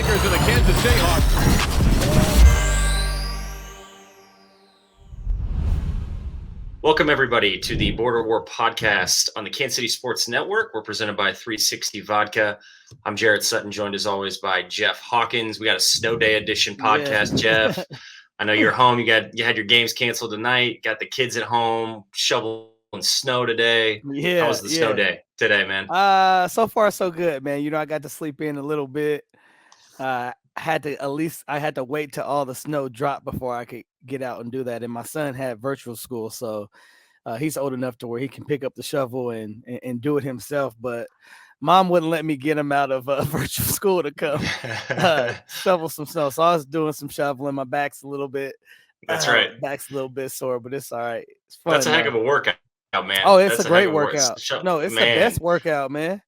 strikers of the Kansas Jayhawks. Welcome, everybody, to the Border War podcast on the Kansas City Sports Network. We're presented by 360 Vodka. I'm Jarrett Sutton, joined as always by Jeff Hawkins. We got a snow day edition podcast, Yeah. Jeff. I know you're home. You had your games canceled tonight. Got the kids at home, shoveling snow today. Yeah. How was the snow day today, man? So far so good, man. You know, I got to sleep in a little bit. I had to wait till all the snow dropped before I could get out and do that. And my son had virtual school, so he's old enough to where he can pick up the shovel and do it himself. But mom wouldn't let me get him out of virtual school to come shovel some snow. So I was doing some shoveling. My back's a little bit. That's right. Back's a little bit sore, but it's all right. It's fun. That's a heck of a workout, man. Oh, it's That's a great workout. No, it's the best workout, man.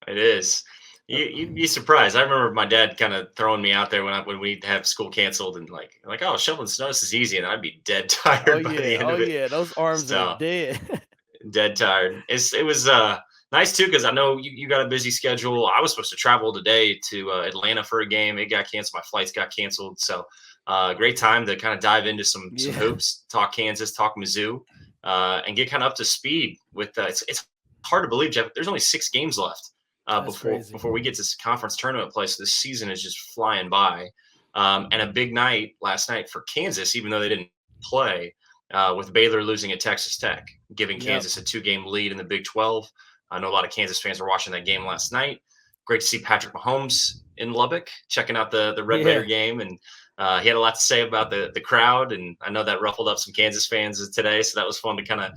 It is. You'd be surprised. I remember my dad kind of throwing me out there when we'd have school canceled and like, oh, shoveling snow, this is easy, and I'd be dead tired by the end of it. Yeah, those arms are dead. Dead tired. It was nice too, because I know you got a busy schedule. I was supposed to travel today to Atlanta for a game. It got canceled. My flights got canceled. So great time to kind of dive into some hoops, talk Kansas, talk Mizzou, and get kind of up to speed with it's hard to believe, Jeff. There's only 6 games left. Before we get to this conference tournament play. So this season is just flying by. And a big night last night for Kansas, even though they didn't play, with Baylor losing at Texas Tech, giving Kansas a 2-game lead in the Big 12. I know a lot of Kansas fans were watching that game last night. Great to see Patrick Mahomes in Lubbock, checking out the Red Raider game. And he had a lot to say about the crowd. And I know that ruffled up some Kansas fans today. So that was fun to kind of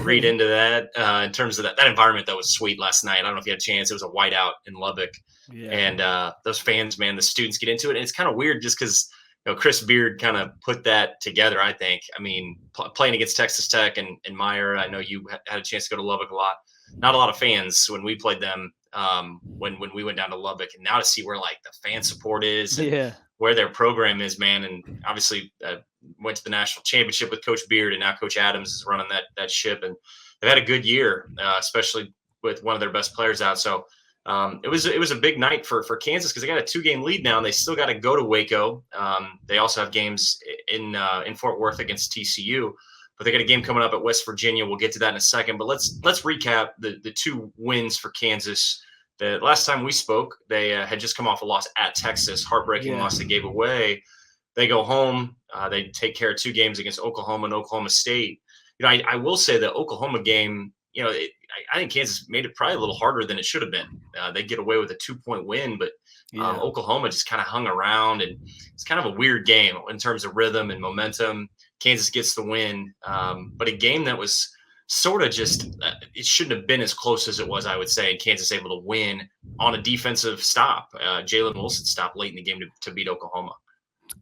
read into that in terms of that environment that was sweet last night. I don't know if you had a chance. It was a whiteout in Lubbock. Yeah. And those fans, man, the students get into it. And it's kind of weird just because, Chris Beard kind of put that together, I think. I mean, playing against Texas Tech and Meyer, I know you had a chance to go to Lubbock a lot. Not a lot of fans when we played them when we went down to Lubbock. And now to see where, like, the fan support is and where their program is, man. And obviously went to the national championship with Coach Beard, and now Coach Adams is running that ship. And they've had a good year, especially with one of their best players out. So it was a big night for Kansas because they got a 2-game lead now, and they still got to go to Waco. They also have games in Fort Worth against TCU, but they got a game coming up at West Virginia. We'll get to that in a second. But let's recap the 2 wins for Kansas. The last time we spoke, they had just come off a loss at Texas, heartbreaking loss they gave away. They go home. They take care of 2 games against Oklahoma and Oklahoma State. I will say the Oklahoma game, I think Kansas made it probably a little harder than it should have been. They get away with a 2-point win, but Oklahoma just kind of hung around, and it's kind of a weird game in terms of rhythm and momentum. Kansas gets the win, but a game that was sort of just it shouldn't have been as close as it was, I would say, and Kansas able to win on a defensive stop. Jalen Wilson stopped late in the game to beat Oklahoma.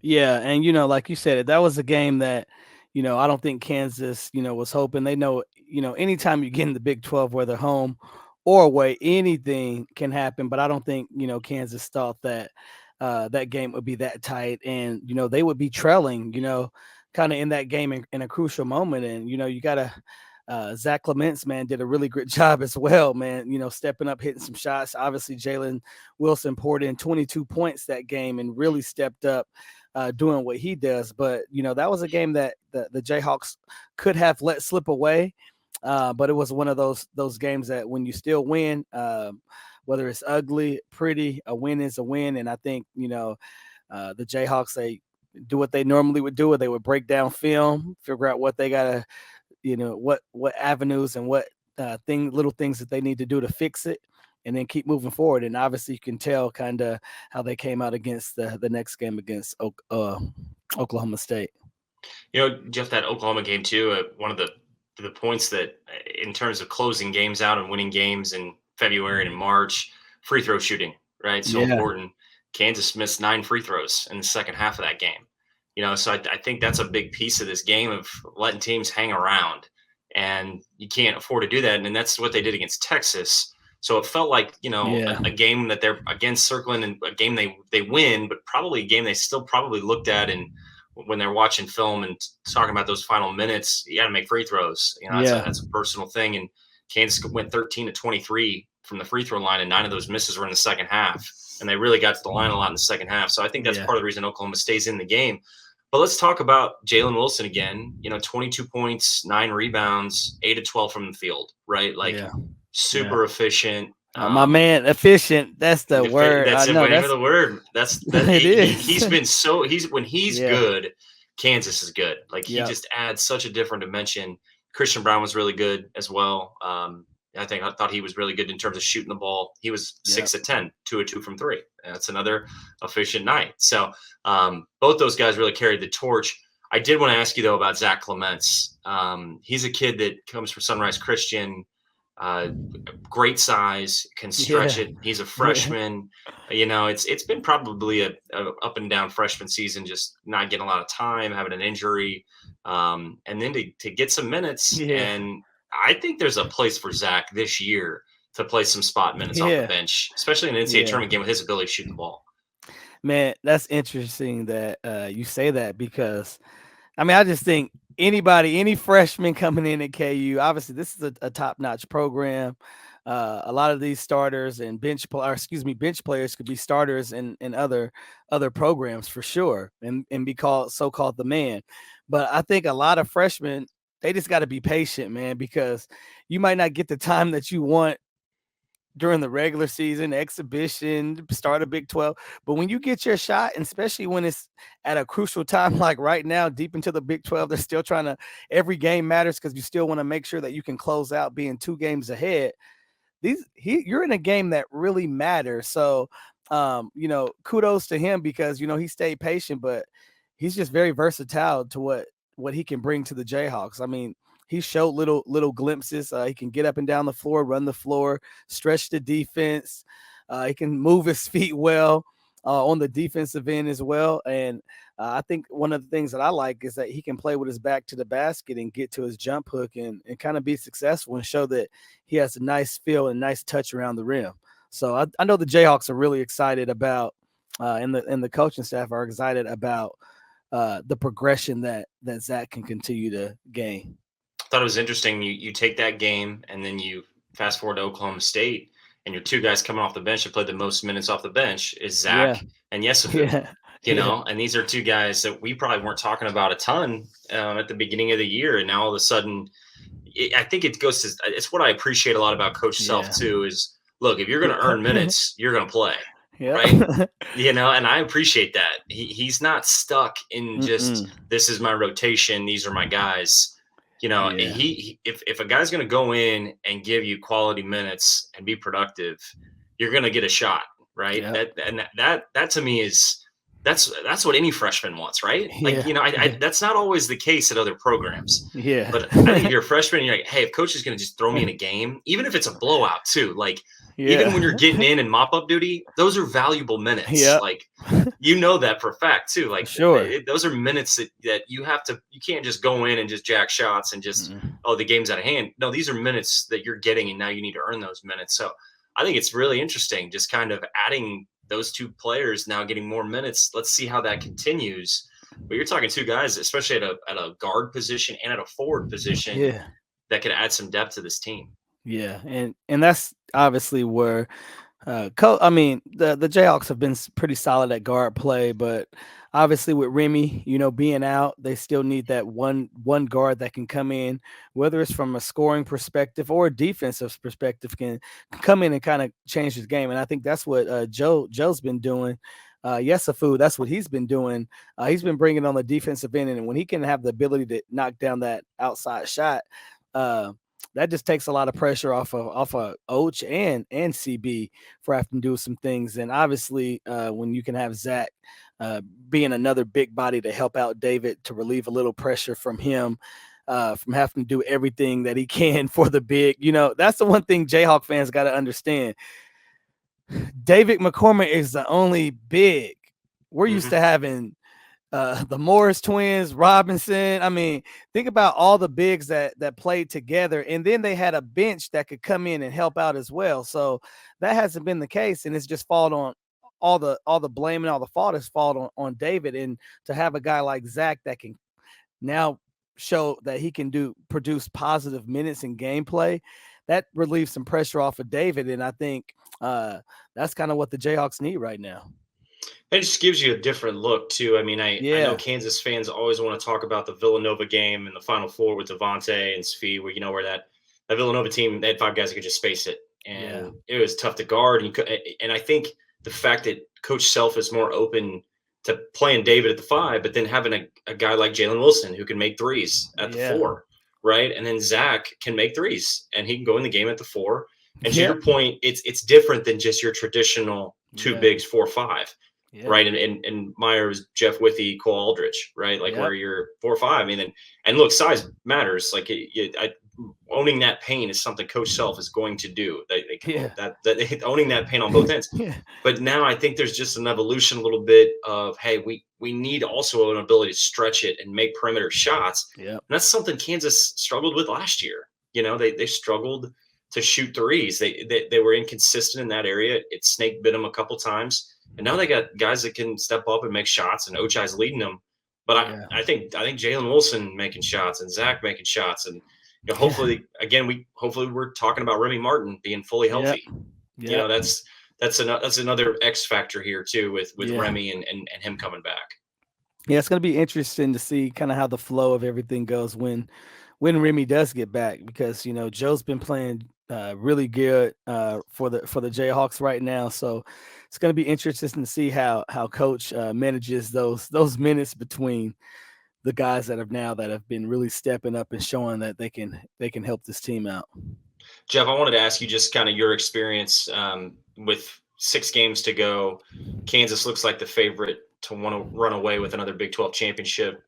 Yeah, and like you said, that was a game that I don't think Kansas was hoping. They know anytime you get in the Big 12, whether home or away, anything can happen. But I don't think Kansas thought that that game would be that tight, and they would be trailing kind of in that game in a crucial moment. And you gotta Zach Clements, man, did a really great job as well, man, stepping up, hitting some shots. Obviously Jalen Wilson poured in 22 points that game and really stepped up doing what he does. But that was a game that the Jayhawks could have let slip away, but it was one of those games that when you still win, whether it's ugly, pretty, a win is a win. And I think the Jayhawks, they do what they normally would do. They would break down film, figure out what they gotta what avenues and what little things that they need to do to fix it, and then keep moving forward. And obviously you can tell kind of how they came out against the next game against Oklahoma State. Jeff, that Oklahoma game too, one of the points that in terms of closing games out and winning games in February and March, free throw shooting, right? So important. Kansas missed 9 free throws in the second half of that game. So I think that's a big piece of this game of letting teams hang around, and you can't afford to do that. And that's what they did against Texas. So it felt like, a game that they're against circling, and a game they win, but probably a game they still probably looked at. And when they're watching film and talking about those final minutes, you got to make free throws. That's a personal thing. And Kansas went 13 to 23 from the free throw line, and 9 of those misses were in the second half. And they really got to the line a lot in the second half. So I think that's part of the reason Oklahoma stays in the game. But let's talk about Jalen Wilson again. 22 points, 9 rebounds, 8 of 12 from the field, right? Like super efficient. My man, efficient. That's the word. That's the word. When he's good, Kansas is good. Like he just adds such a different dimension. Christian Brown was really good as well. I thought he was really good in terms of shooting the ball. He was 6 of 10, 2 of 2 from 3. That's another efficient night. So both those guys really carried the torch. I did want to ask you though about Zach Clements. He's a kid that comes from Sunrise Christian. Great size, can stretch it. He's a freshman. It's been probably a up and down freshman season, just not getting a lot of time, having an injury, and then to get some minutes. And I think there's a place for Zach this year to play some spot minutes off the bench, especially in an NCAA tournament game with his ability to shoot the ball. Man, that's interesting that you say that, because I just think any freshman coming in at KU, obviously this is a top-notch program. A lot of these starters and bench players could be starters in other programs for sure, and be called so-called the man. But I think a lot of freshmen, they just got to be patient, man, because you might not get the time that you want during the regular season, exhibition, start of Big 12. But when you get your shot, and especially when it's at a crucial time like right now, deep into the Big 12, they're still trying to – every game matters because you still want to make sure that you can close out being 2 games ahead. You're in a game that really matters. So, kudos to him because, he stayed patient, but he's just very versatile to what he can bring to the Jayhawks. He showed little glimpses. He can get up and down the floor, run the floor, stretch the defense. He can move his feet well on the defensive end as well. And I think one of the things that I like is that he can play with his back to the basket and get to his jump hook and kind of be successful and show that he has a nice feel and nice touch around the rim. So I know the Jayhawks are really excited about, and the coaching staff are excited about the progression that Zach can continue to gain. I thought it was interesting. You take that game and then you fast forward to Oklahoma State, and your 2 guys coming off the bench that played the most minutes off the bench is Zach and Yesufu. And these are 2 guys that we probably weren't talking about a ton at the beginning of the year, and now all of a sudden, I think it goes to it's what I appreciate a lot about Coach Self too. Is look, if you're going to earn minutes, you're going to play. Right. And I appreciate that. He's not stuck in just this is my rotation, these are my guys. If a guy's going to go in and give you quality minutes and be productive, you're going to get a shot, right? That to me is that's what any freshman wants, right? Like, that's not always the case at other programs. But I think if you're a freshman, you're like, hey, if coach is going to just throw me in a game, even if it's a blowout too, like even when you're getting in and mop up duty, those are valuable minutes. Like, that for a fact too. Like, those are minutes that you can't just go in and just jack shots and just, the game's out of hand. No, these are minutes that you're getting, and now you need to earn those minutes. So I think it's really interesting, just kind of adding those 2 players now getting more minutes. Let's see how that continues. But you're talking 2 guys, especially at a guard position and at a forward position, that could add some depth to this team. Yeah, and that's obviously where the Jayhawks have been pretty solid at guard play, but obviously with Remy, being out, they still need that one guard that can come in, whether it's from a scoring perspective or a defensive perspective, can come in and kind of change his game. And I think that's what Joe's been doing. Yesufu, that's what he's been doing. He's been bringing on the defensive end, and when he can have the ability to knock down that outside shot, that just takes a lot of pressure off of Och and CB for having to do some things. And obviously, when you can have Zach being another big body to help out David, to relieve a little pressure from him, from having to do everything that he can for the big, that's the one thing Jayhawk fans got to understand. David McCormick is the only big. We're used to having the Morris twins, Robinson. Think about all the bigs that played together, and then they had a bench that could come in and help out as well. So that hasn't been the case, and it's just fallen on all the blame and all the fault has fallen on David. And to have a guy like Zach that can now show that he can produce positive minutes in gameplay, that relieves some pressure off of David. And I think that's kind of what the Jayhawks need right now. It just gives you a different look too. I mean, I know Yeah. Kansas fans always want to talk about the Villanova game in the Final Four with Devontae and Svi, where where that Villanova team, they had 5 guys that could just space it, Yeah. and it was tough to guard. And I think the fact that Coach Self is more open to playing David at the 5, but then having a guy like Jalen Wilson who can make threes at the 4, right? And then Zach can make threes and he can go in the game at the 4. And to your point, it's different than just your traditional 2 bigs 4-5. Yeah. Right. And Myers, Jeff Withey, Cole Aldrich, right? Like where you're 4-5. I mean, and look, size matters. Like owning that pain is something Coach Self is going to do. That owning that pain on both ends. But now I think there's just an evolution a little bit of, hey, we need also an ability to stretch it and make perimeter shots. Yeah. And that's something Kansas struggled with last year. They struggled to shoot threes. They were inconsistent in that area. It snake bit them a couple times. And now they got guys that can step up and make shots, and Ochai's leading them. But I think Jalen Wilson making shots and Zach making shots, and hopefully we're talking about Remy Martin being fully healthy. That's another X factor here too with Remy and him coming back. Yeah, it's going to be interesting to see kind of how the flow of everything goes when Remy does get back, because Joe's been playing really good for the Jayhawks right now. So it's going to be interesting to see how Coach manages those minutes between the guys that have been really stepping up and showing that they can help this team out. Jeff, I wanted to ask you just kind of your experience with 6 games to go. Kansas looks like the favorite to want to run away with another Big 12 championship.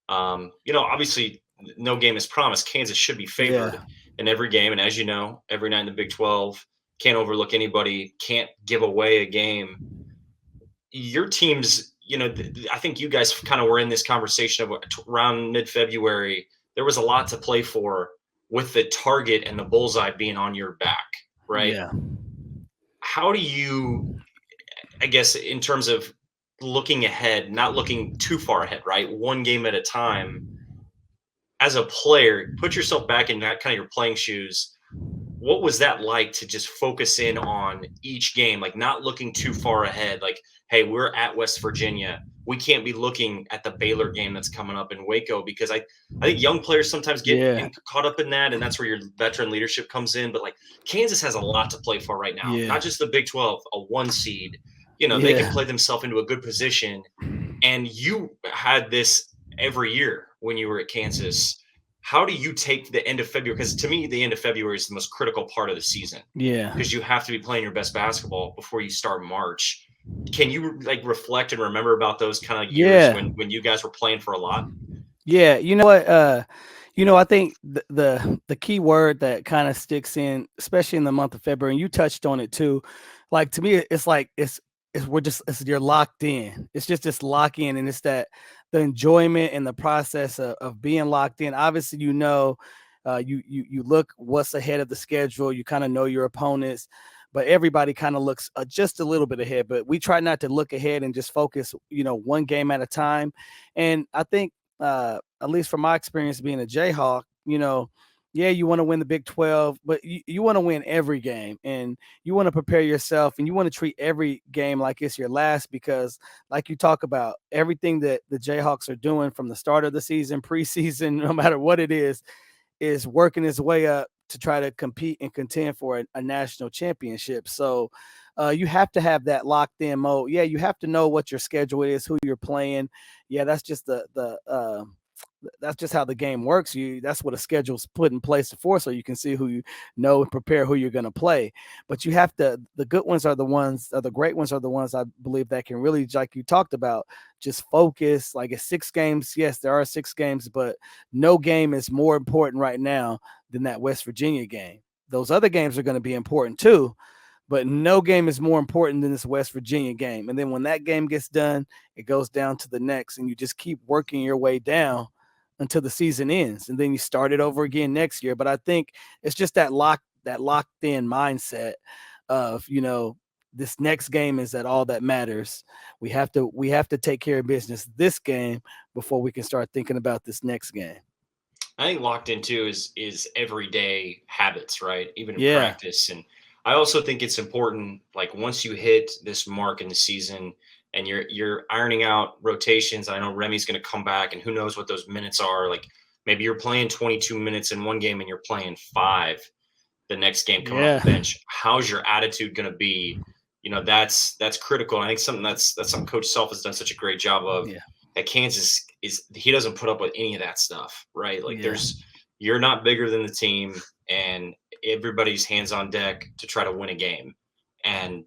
Obviously no game is promised. Kansas should be favored in every game. And as you know, every night in the Big 12, can't overlook anybody, can't give away a game. Your teams, I think you guys kind of were in this conversation of around mid-February. There was a lot to play for with the target and the bullseye being on your back, right? Yeah. How do you, I guess, in terms of looking ahead, not looking too far ahead, right? One game at a time. As a player, put yourself back in that kind of your playing shoes. What was that like to just focus in on each game, like not looking too far ahead? Like, hey, we're at West Virginia. We can't be looking at the Baylor game that's coming up in Waco, because I think young players sometimes get caught up in that, and that's where your veteran leadership comes in. But like Kansas has a lot to play for right now, not just the Big 12, a 1 seed. They can play themselves into a good position. And you had this every year when you were at Kansas. How do you take the end of February? Because to me, the end of February is the most critical part of the season. Yeah. Because you have to be playing your best basketball before you start March. Can you reflect and remember about those kind of years when you guys were playing for a lot? Yeah. You know what? I think the key word that kind of sticks in, especially in the month of February, and you touched on it too. Like, to me, it's like you're locked in. It's just this lock in, and it's that the enjoyment and the process of being locked in. Obviously, you look what's ahead of the schedule. You kind of know your opponents, but everybody kind of looks just a little bit ahead. But we try not to look ahead and just focus, one game at a time. And I think, at least from my experience being a Jayhawk, you want to win the Big 12, but you want to win every game, and you want to prepare yourself, and you want to treat every game like it's your last, because like you talk about, everything that the Jayhawks are doing from the start of the season, preseason, no matter what it is working its way up to try to compete and contend for a national championship. So you have to have that locked in mode. Yeah, you have to know what your schedule is, who you're playing. Yeah, that's just that's just how the game works. That's what a schedule's put in place for, so you can see who and prepare who you're going to play. But you have to, the good ones are the great ones are the ones I believe that can really, like you talked about, just focus. Like, it's 6 games. Yes, there are 6 games, but no game is more important right now than that West Virginia game. Those other games are going to be important too, but no game is more important than this West Virginia game. And then when that game gets done, it goes down to the next, and you just keep working your way down until the season ends, and then you start it over again next year. But I think it's just that locked in mindset of, this next game is that all that matters. We have to take care of business this game before we can start thinking about this next game. I think locked in too is everyday habits, right? Even in Yeah. practice. And I also think it's important, like once you hit this mark in the season and you're ironing out rotations. I know Remy's going to come back, and who knows what those minutes are. Like maybe you're playing 22 minutes in one game and you're playing 5 the next game coming off the Yeah. bench. How's your attitude going to be? That's critical. And I think that's something Coach Self has done such a great job of. Yeah. At Kansas is he doesn't put up with any of that stuff, right? Like Yeah. you're not bigger than the team, and everybody's hands on deck to try to win a game. And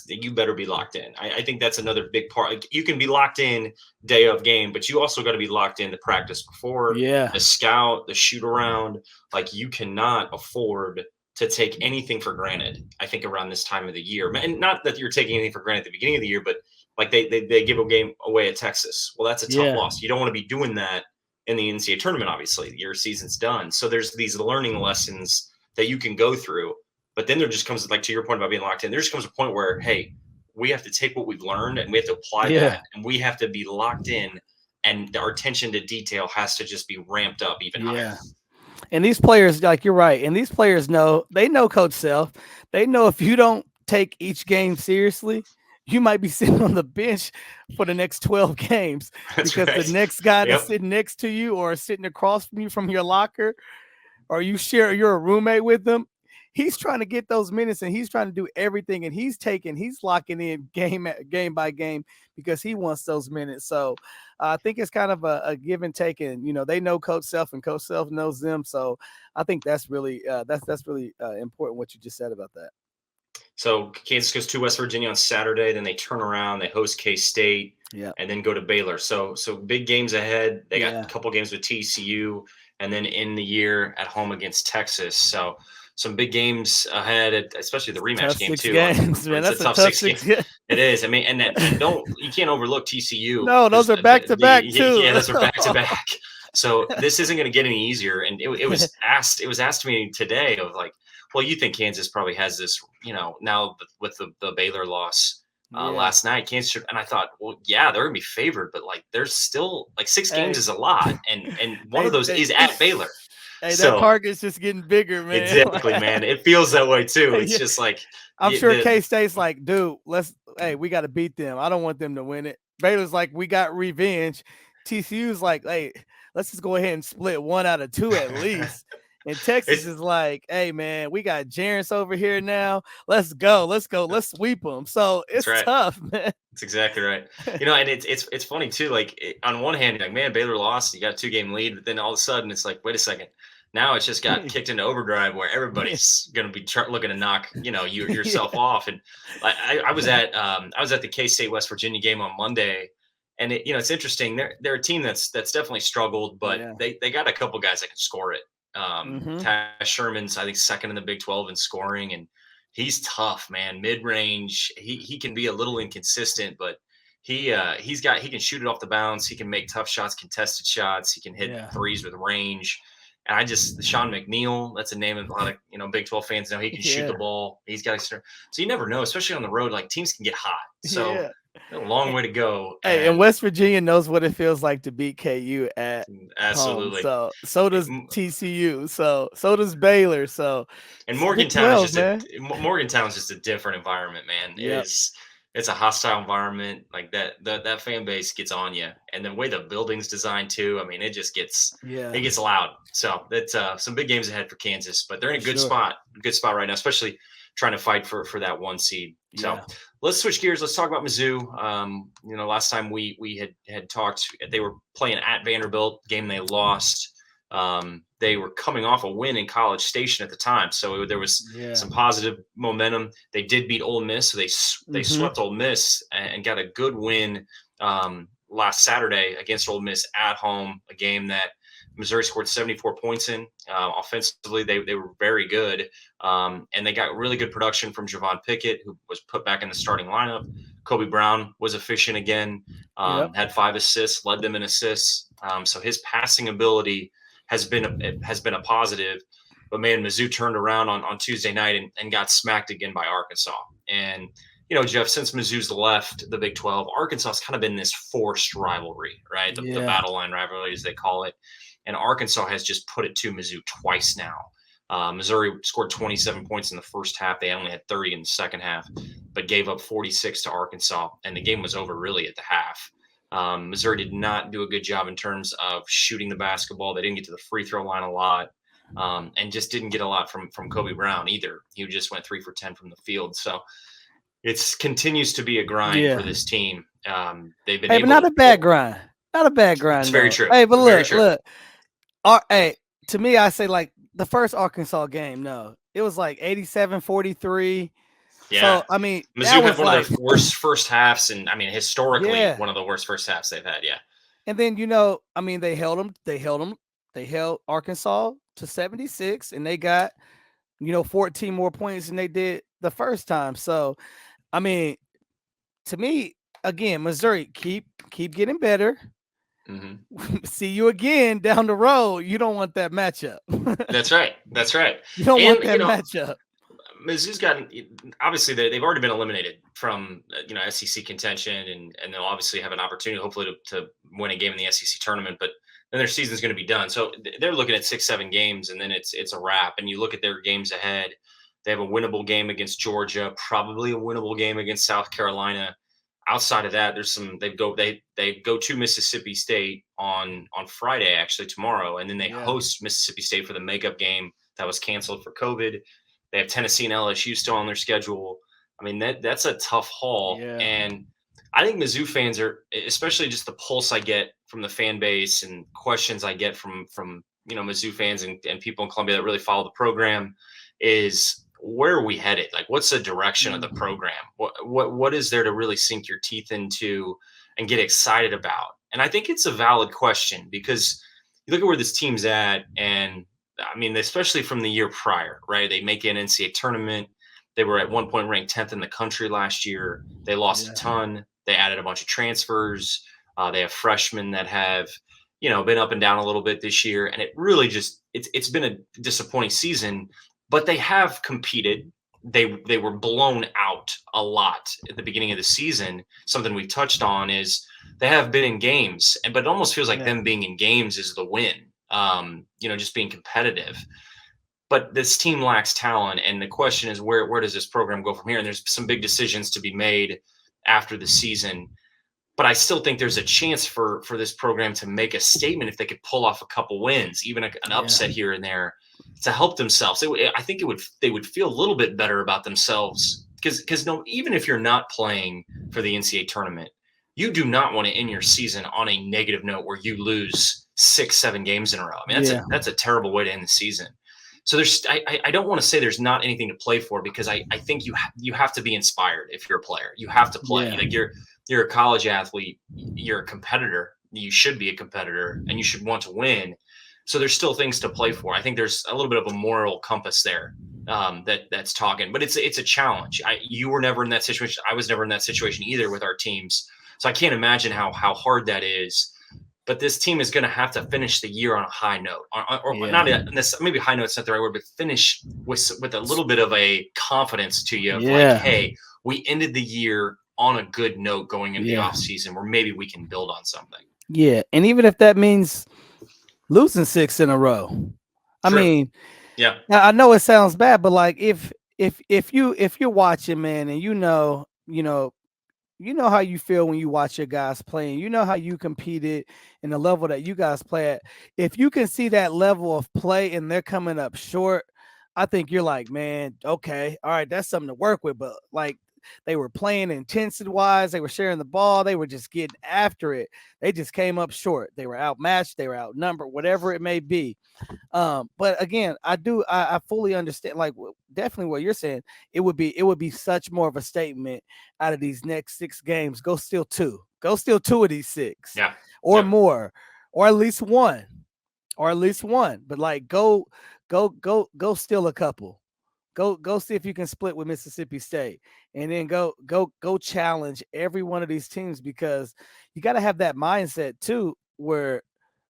you better be locked in. I think that's another big part. Like, you can be locked in day of game, but you also got to be locked in the practice before, Yeah. the scout, the shoot around. Like you cannot afford to take anything for granted. I think around this time of the year, and not that you're taking anything for granted at the beginning of the year, but like they give a game away at Texas. Well, that's a tough Yeah. loss. You don't want to be doing that in the NCAA tournament. Obviously, your season's done. So there's these learning lessons that you can go through. But then there just comes, like to your point about being locked in, there just comes a point where, hey, we have to take what we've learned and we have to apply that, and we have to be locked in, and our attention to detail has to just be ramped up even higher. And these players, like you're right, and these players know Coach Self. They know if you don't take each game seriously, you might be sitting on the bench for the next 12 games. That's because right. The next guy that's sitting next to you or sitting across from you from your locker, or you're a roommate with them, he's trying to get those minutes and he's trying to do everything, and he's locking in game by game because he wants those minutes. So I think it's kind of a give and take, and they know Coach Self and Coach Self knows them. So I think that's really that's really important what you just said about that. So Kansas goes to West Virginia on Saturday, then they turn around, they host K-State, and then go to Baylor. So big games ahead. They got a couple games with TCU, and then in the year at home against Texas. So some big games ahead, especially the rematch game too. Games, man. That's a tough 6 game. It is. I mean, and you can't overlook TCU. No, those are back to back too. Yeah, those are back to back. So this isn't going to get any easier. And it was asked to me today of like, well, you think Kansas probably has this, now with the Baylor loss last night, Kansas, and I thought, well, yeah, they're gonna be favored, but like there's still like 6 games is a lot, and one of those is at Baylor. Hey, that target's just getting bigger, man. Exactly, man. It feels that way too. It's just like I'm sure K-State's like, dude, we got to beat them. I don't want them to win it. Baylor's like, we got revenge. TCU's like, hey, let's just go ahead and split 1 out of 2 at least. And Texas is like, hey, man, we got Jarrett over here now. Let's go. Let's sweep them. So it's tough, man. That's exactly right. And it's funny too. Like on one hand, you're like, man, Baylor lost. You got a 2-game lead, but then all of a sudden it's like, wait a second. Now it's just got kicked into overdrive where everybody's going to be looking to knock, yourself off. And I was at the K-State West Virginia game on Monday, and it's interesting. They're a team that's definitely struggled, but they got a couple guys that can score it. Tash Sherman's, I think, second in the Big 12 in scoring, and he's tough, man. Mid-range, he can be a little inconsistent, but he can shoot it off the bounce. He can make tough shots, contested shots. He can hit threes with range. And Sean McNeil, that's a name of a lot of Big 12 fans know. He can shoot the ball. He's got so you never know, especially on the road. Like teams can get hot. So a long way to go. Hey, and West Virginia knows what it feels like to beat KU at absolutely. Home. So does TCU. So does Baylor. So and Morgantown's just a different environment, man. It's a hostile environment. Like that fan base gets on you, and the way the building's designed too. I mean, it just gets it gets loud. So that's some big games ahead for Kansas, but they're in a good spot right now, especially trying to fight for that 1 seed. So let's switch gears. Let's talk about Mizzou. Last time we had talked, they were playing at Vanderbilt, game they lost. They were coming off a win in College Station at the time, so there was some positive momentum. They did beat Ole Miss, so they swept Ole Miss and got a good win last Saturday against Ole Miss at home, a game that Missouri scored 74 points in. Offensively, they were very good, and they got really good production from Javon Pickett, who was put back in the starting lineup. Kobe Brown was efficient again, had 5 assists, led them in assists. So his passing ability has been a positive, but man, Mizzou turned around on Tuesday night and got smacked again by Arkansas. And Jeff, since Mizzou's left the Big 12, Arkansas's kind of been this forced rivalry, right? The battle line rivalry, as they call it. and Arkansas has just put it to Mizzou twice now. Missouri scored 27 points in the first half. They only had 30 in the second half, but gave up 46 to Arkansas, and the game was over really at the half. Missouri did not do a good job in terms of shooting the basketball. They didn't get to the free throw line a lot, and just didn't get a lot from Kobe Brown either. He just went 3 for 10 from the field. So it continues to be a grind for this team. They've been able but not to a bad grind. Not a bad grind. It's very true. Hey, but Very look. Hey, to me, I say like the first Arkansas game. No, it was like 87-43. Yeah. So I mean, Mizzou had one of their worst first halves, and I mean historically one of the worst first halves they've had. Yeah. And then I mean, they held them. They held Arkansas to 76, and they got 14 more points than they did the first time. So, I mean, to me, again, Missouri keep getting better. Mm-hmm. See you again down the road. You don't want that matchup. That's right. You don't want that matchup. Mizzou's gotten, obviously they've already been eliminated from SEC contention, and they'll obviously have an opportunity hopefully to win a game in the SEC tournament, but then their season's going to be done. So they're looking at 6-7 games, and then it's a wrap. And you look at their games ahead. They have a winnable game against Georgia, probably a winnable game against South Carolina. Outside of that, there's some. They go to Mississippi State on Friday, actually tomorrow, and then they host Mississippi State for the makeup game that was canceled for COVID. They have Tennessee and LSU still on their schedule. I mean, that's a tough haul. Yeah. And I think Mizzou fans are, especially just the pulse I get from the fan base and questions I get from Mizzou fans and people in Columbia that really follow the program, is where are we headed? Like, what's the direction of the program? What is there to really sink your teeth into and get excited about? And I think it's a valid question, because you look at where this team's at, and I mean, especially from the year prior, right? They make an NCAA tournament. They were at one point ranked 10th in the country last year. They lost a ton. They added a bunch of transfers. They have freshmen that have, been up and down a little bit this year. And it really just, it's been a disappointing season, but they have competed. They were blown out a lot at the beginning of the season. Something we touched on is they have been in games, but it almost feels like them being in games is the win. Just being competitive. But this team lacks talent, and the question is where does this program go from here? And there's some big decisions to be made after the season. But I still think there's a chance for this program to make a statement if they could pull off a couple wins, even an upset here and there, to help themselves. I think they would feel a little bit better about themselves, because even if you're not playing for the NCAA tournament, you do not want to end your season on a negative note where you lose 6-7 games in a row. I mean, that's a terrible way to end the season. So I don't want to say there's not anything to play for, because I think you have to be inspired if you're a player. You have to play. Like you're a college athlete, you're a competitor. You should be a competitor, and you should want to win. So there's still things to play for. I think there's a little bit of a moral compass there that's talking, but it's a challenge. You were never in that situation. I was never in that situation either with our teams. So I can't imagine how hard that is. But this team is going to have to finish the year on a high note, not maybe high note's not the right word, but finish with a little bit of a confidence to you of like, hey, we ended the year on a good note going into the off season where maybe we can build on something. Yeah, and even if that means losing 6 in a row, I mean, I know it sounds bad, but like if you're watching, man, and you know how you feel when you watch your guys playing. You know how you competed in the level that you guys play at. If you can see that level of play and they're coming up short, I think you're like, man, okay, all right, that's something to work with. But like, they were playing intensity-wise. They were sharing the ball. They were just getting after it. They just came up short. They were outmatched. They were outnumbered, whatever it may be. But again, I fully understand, like, definitely what you're saying. It would be such more of a statement out of these next 6 games. Go steal 2. Go steal 2 of these 6. Yeah. Or more. Or at least 1. But like, go steal a couple. Go see if you can split with Mississippi State, and then go challenge every one of these teams, because you got to have that mindset too, where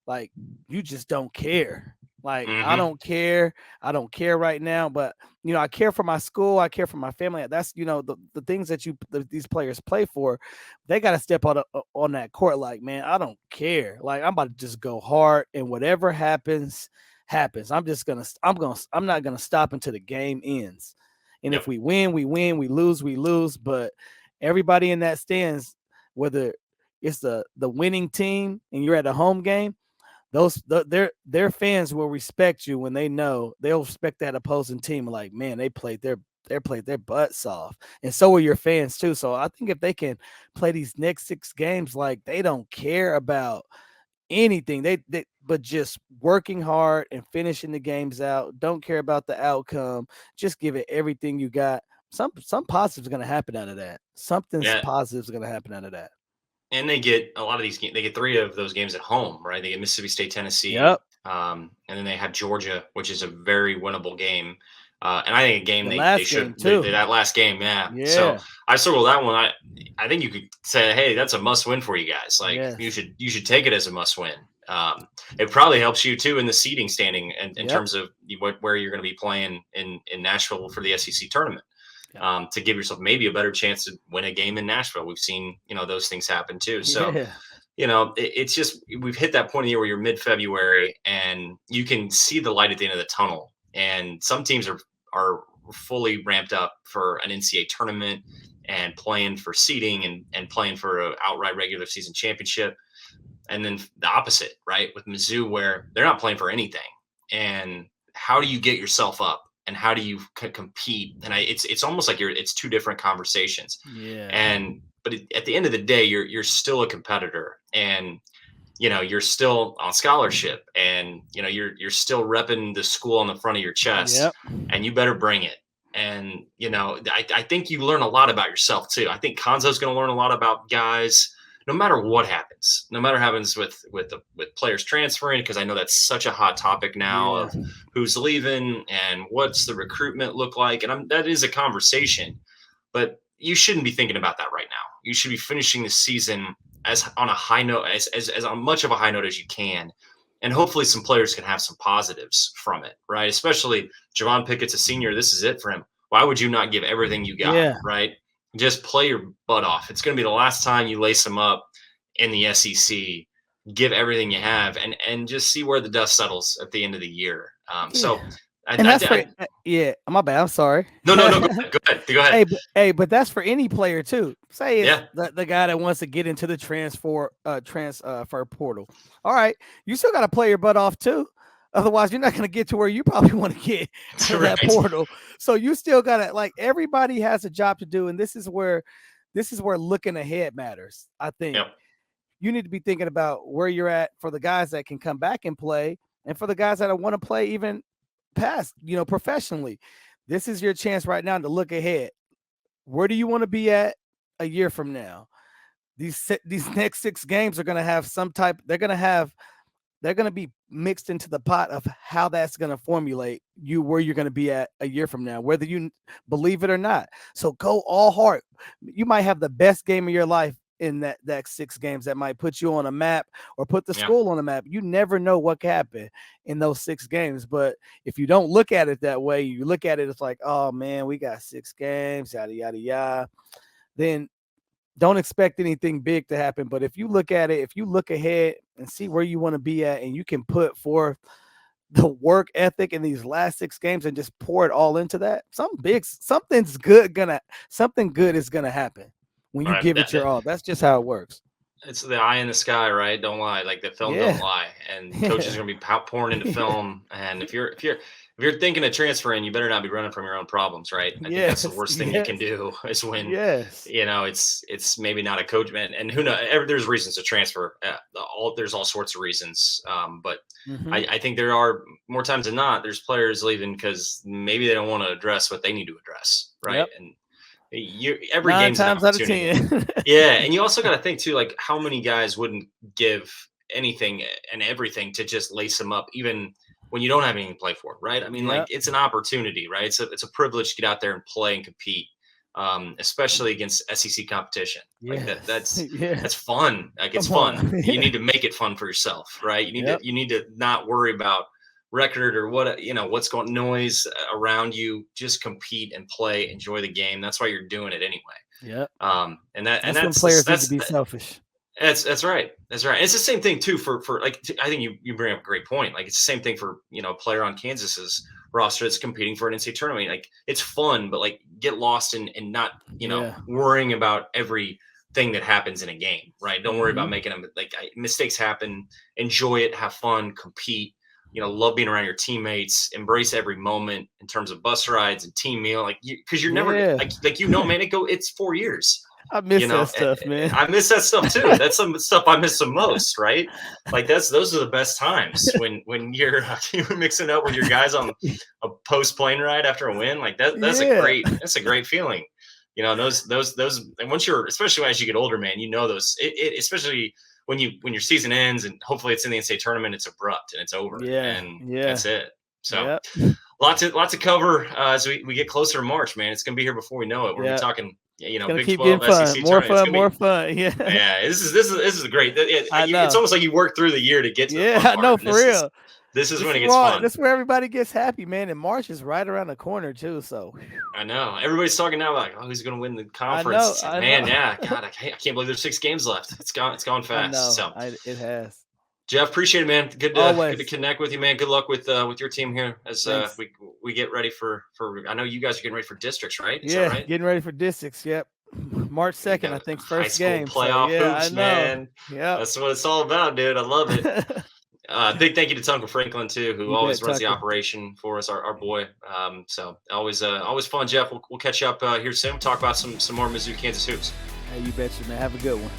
like you just don't care. Like, I don't care. I don't care right now, but I care for my school. I care for my family. That's the things that these players play for. They got to step on that court. Like, man, I don't care. Like, I'm about to just go hard, and whatever happens, happens. I'm not gonna stop until the game ends. And if we win, we win. We lose, we lose. But everybody in that stands, whether it's the winning team and you're at a home game, their fans will respect you when they'll respect that opposing team. Like, man, they played their butts off, and so will your fans too. So I think if they can play these next 6 games like they don't care about anything, they but just working hard and finishing the games out, don't care about the outcome, just give it everything you got. Some positive's going to happen out of that. Something's positive is going to happen out of that. And they get a lot of these games. They get 3 of those games at home, right? They get Mississippi State, Tennessee, and then they have Georgia, which is a very winnable game. And I think a game they should that last game, So I circled that one. I think you could say, hey, that's a must win for you guys. Like you should take it as a must win. It probably helps you too in the seeding standing in terms of where you're going to be playing in Nashville for the SEC tournament. To give yourself maybe a better chance to win a game in Nashville. We've seen, those things happen too. So, it's just, we've hit that point of the year where you're mid-February and you can see the light at the end of the tunnel. And some teams are fully ramped up for an NCAA tournament and playing for seeding and playing for an outright regular season championship. And then the opposite, right? With Mizzou, where they're not playing for anything. And how do you get yourself up? And how do you compete? And it's almost like it's 2 different conversations. But at the end of the day, you're still a competitor, and you're still on scholarship, and you're still repping the school on the front of your chest, and you better bring it. And I think you learn a lot about yourself too. I think Konzo's going to learn a lot about guys. No matter what happens, with players transferring, because I know that's such a hot topic now of who's leaving and what's the recruitment look like. And that is a conversation, but you shouldn't be thinking about that right now. You should be finishing the season as on a high note, as on much of a high note as you can. And hopefully some players can have some positives from it, right? Especially Javon Pickett's a senior. This is it for him. Why would you not give everything you got, right? Just play your butt off. It's going to be the last time you lace them up in the SEC. Give everything you have, and just see where the dust settles at the end of the year. My bad. I'm sorry. No. Go ahead. But that's for any player too. Say it's the guy that wants to get into the transfer portal. All right, you still got to play your butt off too. Otherwise, you're not going to get to where you probably want to get to that portal. So you still got to, like, everybody has a job to do. And this is where looking ahead matters. I think you need to be thinking about where you're at for the guys that can come back and play, and for the guys that want to play even past, professionally. This is your chance right now to look ahead. Where do you want to be at a year from now? These next 6 games are going to have they're going to be mixed into the pot of how that's going to formulate where you're going to be at a year from now, whether you believe it or not. So go all hard. You might have the best game of your life in that 6 games that might put you on a map or put the school on a map. You never know what can happen in those 6 games. But if you don't look at it that way, you look at it, it's like, oh man, we got 6 games, yada, yada, yada. Then don't expect anything big to happen. But if you look at it, if you look ahead and see where you want to be at, and you can put forth the work ethic in these last 6 games and just pour it all into that, something good is gonna happen when you give it your all. That's just how it works. It's the eye in the sky, right? Don't lie. Like, the film don't lie, and coaches are gonna be pouring into film. And if you're thinking of transferring, you better not be running from your own problems, right? I think that's the worst thing you can do, is when it's maybe not a coach, man. And who knows? There's reasons to transfer. There's all sorts of reasons. But I think there are, more times than not, there's players leaving because maybe they don't want to address what they need to address, right? And every 9 game's times out of 10. And you also got to think too, like, how many guys wouldn't give anything and everything to just lace them up, even when you don't have anything to play for, right? I mean, like, it's an opportunity, right? It's a privilege to get out there and play and compete, especially against SEC competition. Like that's fun. Like, it's fun. You need to make it fun for yourself, right? You need to not worry about record or what's going noise around you. Just compete and play, enjoy the game. That's why you're doing it anyway. Yeah. That's when players need to be selfish. That's right. That's right. It's the same thing too for like I think you bring up a great point. Like it's the same thing for a player on Kansas's roster that's competing for an NCAA tournament. Like it's fun, but like get lost in not worrying about everything that happens in a game. Right? Don't worry about making them mistakes happen. Enjoy it. Have fun. Compete. Love being around your teammates. Embrace every moment in terms of bus rides and team meal. Like because you're never man. It's 4 years. I miss that stuff, man. I miss that stuff too. That's some stuff I miss the most, right? Like those are the best times when you're mixing up with your guys on a post plane ride after a win. Like that's a great feeling. Those and once you're, especially as you get older, man, those especially when your season ends and hopefully it's in the NCAA tournament, it's abrupt and it's over. That's it. So lots to cover as we get closer to March, man. It's gonna be here before we know it. We're talking. Big 12, SEC more fun. Yeah. This is great. It's almost like you work through the year to get to the fun part. For real. This is when it gets fun. That's where everybody gets happy, man. And March is right around the corner too. So I know everybody's talking now like, oh, who's going to win the conference? I know. Yeah. God, I can't believe there's 6 games left. It's gone fast. It has. Jeff, appreciate it, man. Good to connect with you, man. Good luck with your team here as we get ready for. I know you guys are getting ready for districts, right? Is that right? Getting ready for districts. Yep. March 2nd, I think, first game. Playoff hoops, man. Yeah, that's what it's all about, dude. I love it. Big thank you to Tunkel Franklin too, who always runs the operation for us, our boy. So always fun, Jeff. We'll catch up here soon. Talk about some more Mizzou Kansas hoops. Hey, you betcha, man. Have a good one.